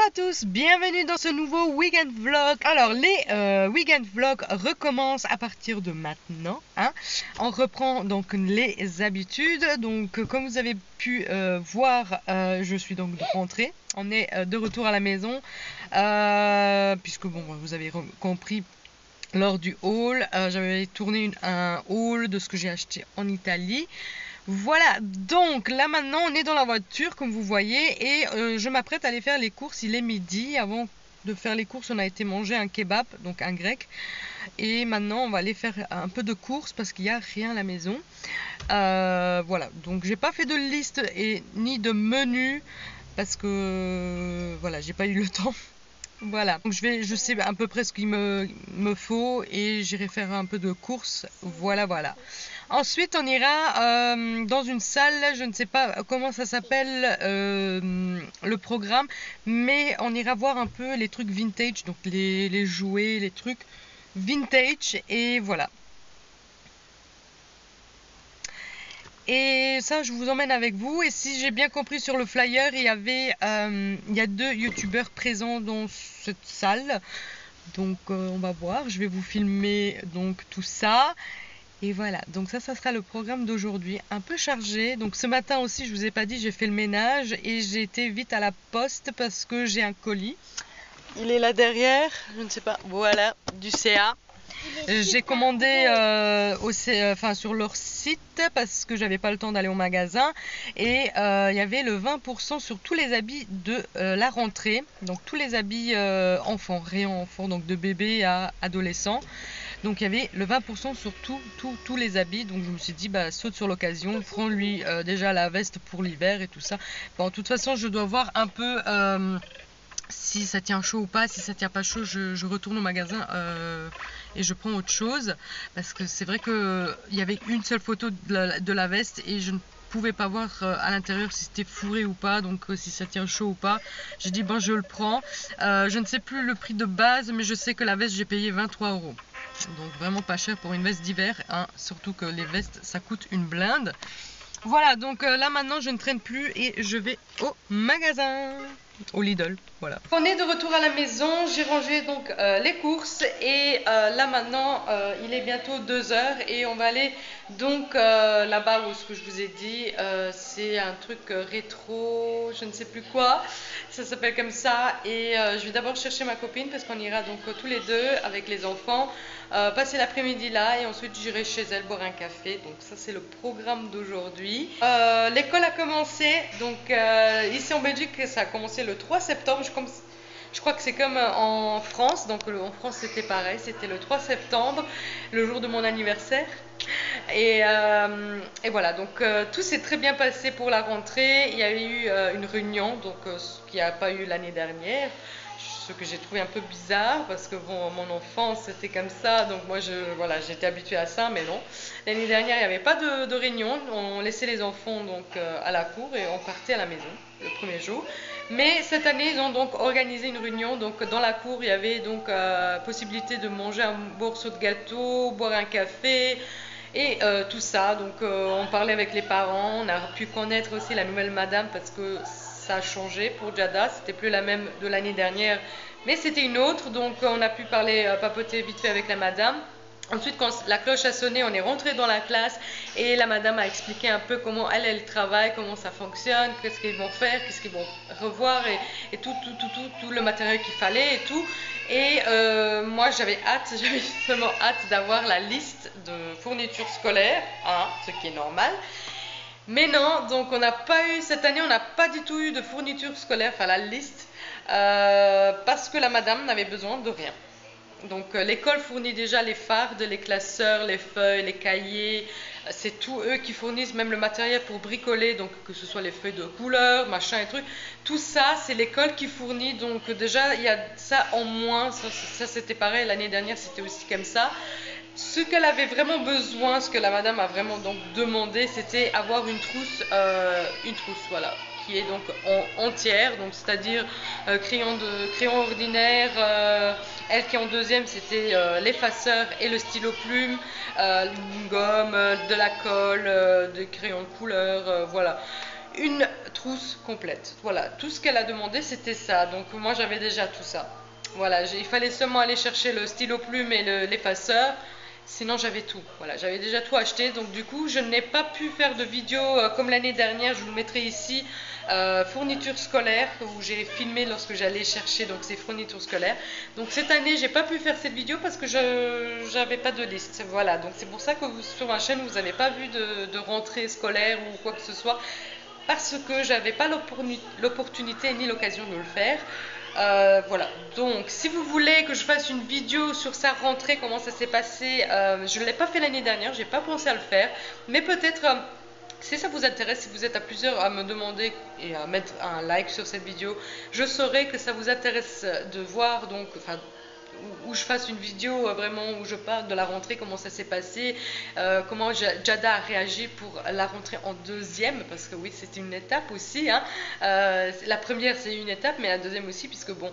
à tous, bienvenue dans ce nouveau weekend vlog. Alors les weekend vlogs recommencent à partir de maintenant, hein. On reprend donc les habitudes. Donc comme vous avez pu voir, je suis donc de rentrée. On est de retour à la maison, puisque bon, vous avez compris lors du haul, j'avais tourné un haul de ce que j'ai acheté en Italie. Voilà, donc là maintenant on est dans la voiture comme vous voyez et je m'apprête à aller faire les courses. Il est midi. Avant de faire les courses on a été manger un kebab, donc un grec, et maintenant on va aller faire un peu de courses parce qu'il n'y a rien à la maison. Voilà, donc j'ai pas fait de liste et ni de menu parce que voilà, j'ai pas eu le temps. Voilà, donc je sais à peu près ce qu'il me faut et j'irai faire un peu de courses. Voilà. Ensuite, on ira dans une salle, je ne sais pas comment ça s'appelle, le programme, mais on ira voir un peu les trucs vintage, donc les jouets, les trucs vintage, et voilà. Et ça, je vous emmène avec vous. Et si j'ai bien compris sur le flyer, il y a 2 youtubeurs présents dans cette salle. Donc on va voir. Je vais vous filmer donc tout ça. Et voilà. Donc ça sera le programme d'aujourd'hui. Un peu chargé. Donc ce matin aussi, je vous ai pas dit, j'ai fait le ménage et j'ai été vite à la poste parce que j'ai un colis. Il est là derrière. Je ne sais pas. Voilà, du CA. J'ai commandé sur leur site parce que j'avais pas le temps d'aller au magasin et il y avait le 20% sur tous les habits de la rentrée, donc tous les habits enfants, rayon enfants, donc de bébé à adolescent. Donc il y avait le 20% sur tous les habits, donc je me suis dit bah saute sur l'occasion, prends-lui déjà la veste pour l'hiver et tout ça. Bon, de toute façon je dois voir un peu si ça tient chaud ou pas. Si ça tient pas chaud, je retourne au magasin et je prends autre chose. Parce que c'est vrai qu'il y avait une seule photo de la veste et je ne pouvais pas voir à l'intérieur si c'était fourré ou pas. Donc si ça tient chaud ou pas. J'ai dit ben je le prends. Je ne sais plus le prix de base, mais je sais que la veste j'ai payé 23 €. Donc vraiment pas cher pour une veste d'hiver, hein. Surtout que les vestes ça coûte une blinde. Voilà, donc là maintenant je ne traîne plus et je vais au magasin, au Lidl, voilà. On est de retour à la maison, j'ai rangé donc les courses et là maintenant il est bientôt 2 h et on va aller donc là-bas où ce que je vous ai dit, c'est un truc rétro, je ne sais plus quoi, ça s'appelle comme ça et je vais d'abord chercher ma copine parce qu'on ira donc tous les deux avec les enfants. Passer l'après-midi là et ensuite j'irai chez elle boire un café. Donc ça c'est le programme d'aujourd'hui. L'école a commencé donc ici en Belgique ça a commencé le 3 septembre. Je crois que c'est comme en France. Donc en France c'était pareil, c'était le 3 septembre, le jour de mon anniversaire. Et voilà, donc tout s'est très bien passé pour la rentrée. Il y a eu une réunion, donc ce qu'il n'y a pas eu l'année dernière. Ce que j'ai trouvé un peu bizarre parce que bon, mon enfance c'était comme ça, donc moi j'étais habituée à ça, mais non. L'année dernière il n'y avait pas de réunion, on laissait les enfants donc à la cour et on partait à la maison le premier jour. Mais cette année ils ont donc organisé une réunion, donc dans la cour il y avait donc possibilité de manger un morceau de gâteau, boire un café et tout ça. Donc on parlait avec les parents, on a pu connaître aussi la nouvelle madame parce que ça a changé pour Jada, c'était plus la même de l'année dernière, mais c'était une autre, donc on a pu parler, papoter vite fait avec la madame. Ensuite, quand la cloche a sonné, on est rentré dans la classe et la madame a expliqué un peu comment elle travaille, comment ça fonctionne, qu'est-ce qu'ils vont faire, qu'est-ce qu'ils vont revoir et tout le matériel qu'il fallait et tout. Et moi, j'avais seulement hâte d'avoir la liste de fournitures scolaires, hein, ce qui est normal. Mais non, donc cette année on n'a pas du tout eu de fourniture scolaire, enfin la liste, parce que la madame n'avait besoin de rien. Donc l'école fournit déjà les fardes, les classeurs, les feuilles, les cahiers, c'est tout eux qui fournissent même le matériel pour bricoler, donc que ce soit les feuilles de couleur, machin et trucs. Tout ça c'est l'école qui fournit, donc déjà il y a ça en moins, ça c'était pareil, l'année dernière c'était aussi comme ça. Ce qu'elle avait vraiment besoin, ce que la madame a vraiment donc demandé, c'était avoir une trousse, voilà, qui est donc entière, donc c'est-à-dire crayon ordinaire. Elle qui est en deuxième, c'était l'effaceur et le stylo plume, une gomme, de la colle, des crayons de couleur, voilà. une trousse complète. Voilà, tout ce qu'elle a demandé c'était ça, donc moi j'avais déjà tout ça. Voilà, il fallait seulement aller chercher le stylo plume et l'effaceur, sinon j'avais tout. Voilà, j'avais déjà tout acheté, donc du coup je n'ai pas pu faire de vidéo comme l'année dernière, je vous le mettrai ici, fournitures scolaires, où j'ai filmé lorsque j'allais chercher donc ces fournitures scolaires. Donc cette année j'ai pas pu faire cette vidéo parce que je n'avais pas de liste. Voilà, donc c'est pour ça que sur ma chaîne vous n'avez pas vu de rentrée scolaire ou quoi que ce soit, parce que j'avais pas l'opportunité ni l'occasion de le faire. Voilà, donc si vous voulez que je fasse une vidéo sur sa rentrée, comment ça s'est passé, je ne l'ai pas fait l'année dernière, j'ai pas pensé à le faire, mais peut-être si ça vous intéresse, si vous êtes à plusieurs à me demander et à mettre un like sur cette vidéo, je saurai que ça vous intéresse de voir, donc enfin où je fasse une vidéo vraiment où je parle de la rentrée, comment ça s'est passé, comment Jada a réagi pour la rentrée en deuxième, parce que oui, c'est une étape aussi, hein. La première c'est une étape, mais la deuxième aussi, puisque bon,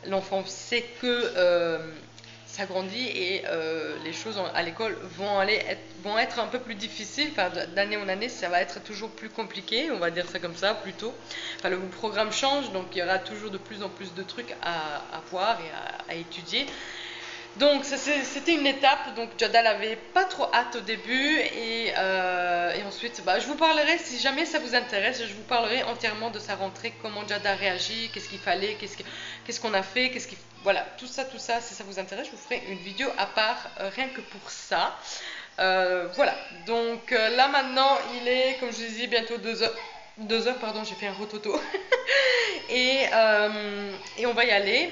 l'enfant sait que ça grandit et les choses à l'école vont être un peu plus difficiles. Enfin, d'année en année, ça va être toujours plus compliqué, on va dire ça comme ça plutôt. Enfin, le programme change, donc il y aura toujours de plus en plus de trucs à voir et à étudier. Donc c'était une étape, donc Jada n'avait pas trop hâte au début et ensuite je vous parlerai, si jamais ça vous intéresse, je vous parlerai entièrement de sa rentrée, comment Jada a réagi, qu'est-ce qu'il fallait, qu'est-ce qu'on a fait, voilà, tout ça, si ça vous intéresse, je vous ferai une vidéo à part rien que pour ça. Voilà, donc là maintenant il est, comme je vous disais, bientôt 2 heures, pardon, j'ai fait un rototo et on va y aller.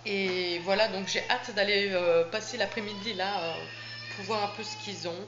Et voilà, donc j'ai hâte d'aller passer l'après-midi là pour voir un peu ce qu'ils ont.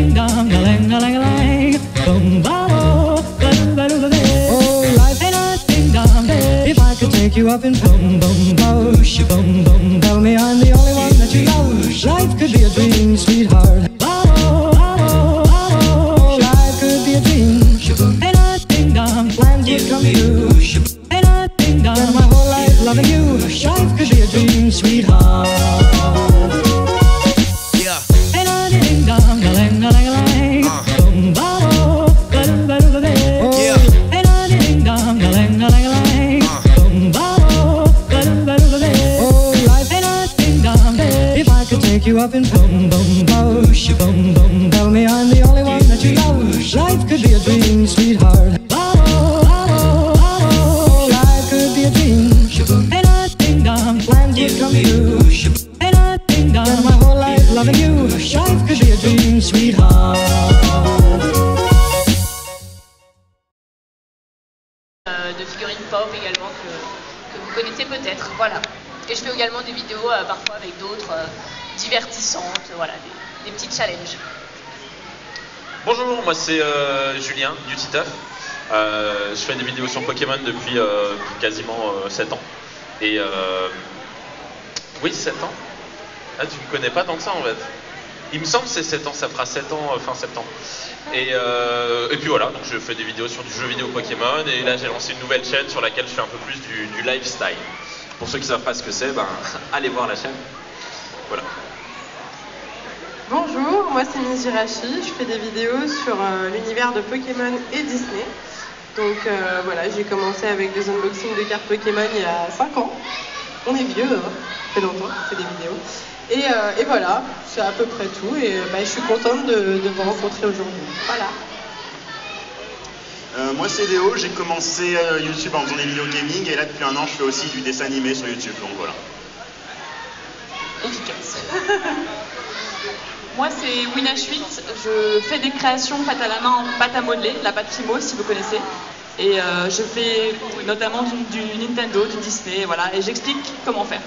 ding dong, a lang a lang a lang. Boom ba bo, ba do ba do. Oh, life ain't a ding dong. If I could take you up in boom boom bo, boom boom. Tell me I'm the only one that you love. Life could be a dream, sweetheart. Ba bo, ba bo, ba bo. Life could be a dream. Ain't a ding dong. Plans would come true. Ain't a ding dong. Spend my whole life loving you. Life could be a dream, sweetheart. Ain't a ding dong, a lang a lang a lang. Boom ba bo, ba do ba do ba do. Ain't a ding dong, a lang a lang a lang. Boom ba bo, ba do ba do ba do. Oh, life ain't a ding dong. If I could take you up in boom boom bo, boom boom. Tell me I'm the only one that you love. Life could be a dream, sweetheart. Ba bo, ba bo, ba bo. Life could be a dream. Ain't a ding dong. Plans would come true. Ain't a ding dong. Spend my whole life loving you. Life could be a dream, sweetheart. De figurines pop également que vous connaissez peut-être, voilà. Et je fais également des vidéos parfois avec d'autres divertissantes, voilà, des petits challenges. Bonjour, moi c'est Julien du Titeuf. Je fais des vidéos sur Pokémon depuis quasiment 7 ans. Et oui, 7 ans. Ah, tu me connais pas tant que ça en fait. Il me semble que c'est 7 ans, ça fera 7 ans fin septembre. Et puis voilà, donc je fais des vidéos sur du jeu vidéo Pokémon. Et là j'ai lancé une nouvelle chaîne sur laquelle je fais un peu plus du lifestyle. Pour ceux qui ne savent pas ce que c'est, ben, allez voir la chaîne. Voilà. Bonjour, moi c'est Miss Jirachi, je fais des vidéos sur l'univers de Pokémon et Disney. Donc voilà, j'ai commencé avec des unboxings de cartes Pokémon il y a 5 ans. On est vieux, hein, ça fait longtemps qu'on fait des vidéos. Et voilà, c'est à peu près tout. Et je suis contente de vous rencontrer aujourd'hui. Voilà. Moi c'est Léo, j'ai commencé YouTube en faisant des vidéos gaming et là depuis 1 an je fais aussi du dessin animé sur YouTube, donc voilà. Efficace. Moi c'est Winash8, je fais des créations pâte à la main en pâte à modeler, la pâte Fimo si vous connaissez. Et je fais notamment du Nintendo, du Disney, voilà, et j'explique comment faire.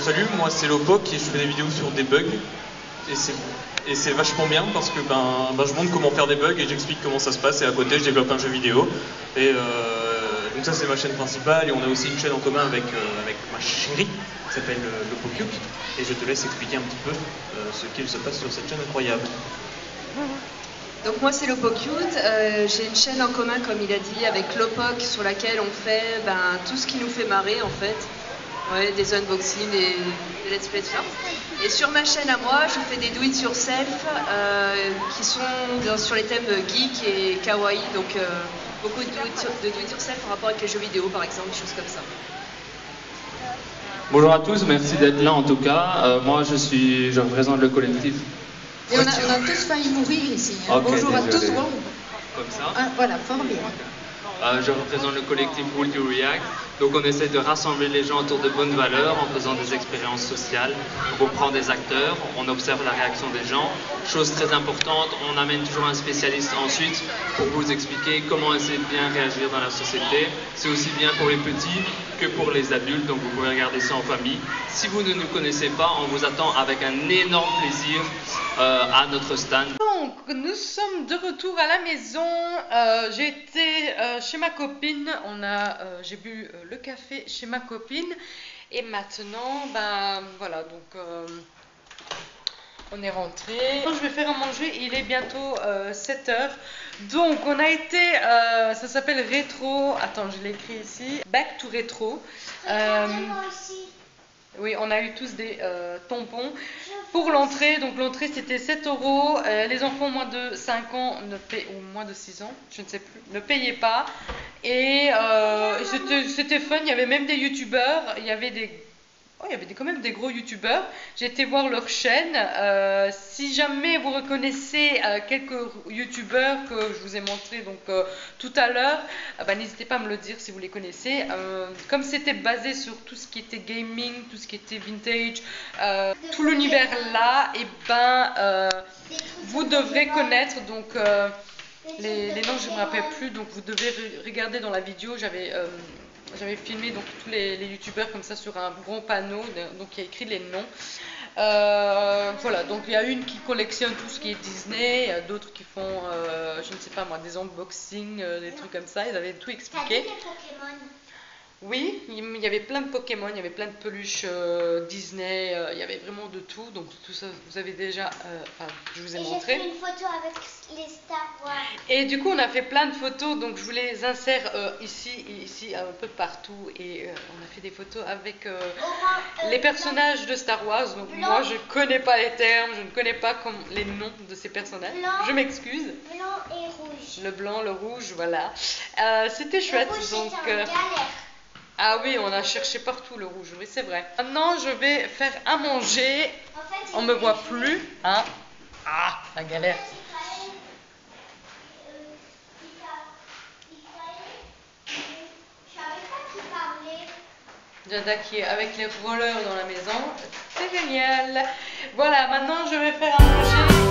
Salut, moi c'est Lopok et je fais des vidéos sur des bugs. Et c'est vachement bien parce que je montre comment faire des bugs et j'explique comment ça se passe et à côté je développe un jeu vidéo. Et donc ça c'est ma chaîne principale et on a aussi une chaîne en commun avec ma chérie qui s'appelle Lopocute. Et je te laisse expliquer un petit peu ce qu'il se passe sur cette chaîne incroyable. Donc moi c'est Lopocute, j'ai une chaîne en commun comme il a dit avec Lopok sur laquelle on fait tout ce qui nous fait marrer en fait. Ouais, des unboxings, des let's play de ça. Et sur ma chaîne à moi, je fais des do it yourself qui sont sur les thèmes geek et kawaii, donc beaucoup de do it yourself en rapport avec les jeux vidéo par exemple, des choses comme ça. Bonjour à tous, merci d'être là en tout cas. Moi je représente le collectif. Et on a tous failli mourir ici. Hein. Okay, bonjour désolé. à tous. Wow. Comme ça. Ah, voilà, fort bien. Je représente le collectif Will You React. Donc on essaie de rassembler les gens autour de bonnes valeurs en faisant des expériences sociales. Donc on prend des acteurs, on observe la réaction des gens. Chose très importante, on amène toujours un spécialiste ensuite pour vous expliquer comment essayer de bien réagir dans la société. C'est aussi bien pour les petits que pour les adultes, donc vous pouvez regarder ça en famille. Si vous ne nous connaissez pas, on vous attend avec un énorme plaisir à notre stand. Donc, nous sommes de retour à la maison. J'ai été chez ma copine. J'ai bu le café chez ma copine. Et maintenant, voilà, donc on est rentré. Je vais faire à manger. Il est bientôt 7 h. Donc, on a été, ça s'appelle Rétro. Attends, je l'ai écrit ici. Back to Rétro. Oui, on a eu tous des tampons pour l'entrée. Donc l'entrée c'était 7 €. Les enfants moins de 5 ans ou moins de 6 ans, je ne sais plus, ne payaient pas. Et c'était fun, il y avait même des youtubeurs, il y avait quand même des gros youtubeurs. J'ai été voir leur chaîne. Si jamais vous reconnaissez quelques youtubeurs que je vous ai montré tout à l'heure, n'hésitez pas à me le dire si vous les connaissez. Comme c'était basé sur tout ce qui était gaming, tout ce qui était vintage, tout l'univers là, vous devrez connaître donc les noms, je ne me rappelle plus, donc vous devez regarder dans la vidéo. J'avais filmé donc tous les youtubeurs comme ça sur un grand panneau, donc il y a écrit les noms. Voilà, donc il y a une qui collectionne tout ce qui est Disney, il y a d'autres qui font, je ne sais pas moi, des unboxings, des trucs comme ça, ils avaient tout expliqué. Oui, il y avait plein de Pokémon, il y avait plein de peluches Disney, il y avait vraiment de tout, donc tout ça vous avez déjà, je vous ai montré. J'ai fait une photo avec les Star Wars. Et du coup on a fait plein de photos, donc je vous les insère ici, un peu partout, et on a fait des photos avec les personnages de Star Wars, donc blanc. moi je connais pas les termes, je ne connais pas les noms de ces personnages, Blanc. je m'excuse. Blanc et rouge. Le blanc, le rouge, voilà. C'était chouette, Le rouge, donc... c'était en galère. Ah oui, on a cherché partout le rouge, oui c'est vrai. Maintenant je vais faire à manger, En fait, on me voit plus, hein. Ah, la galère. Jada qui est avec les rollers dans la maison, c'est génial. Voilà, maintenant je vais faire à manger.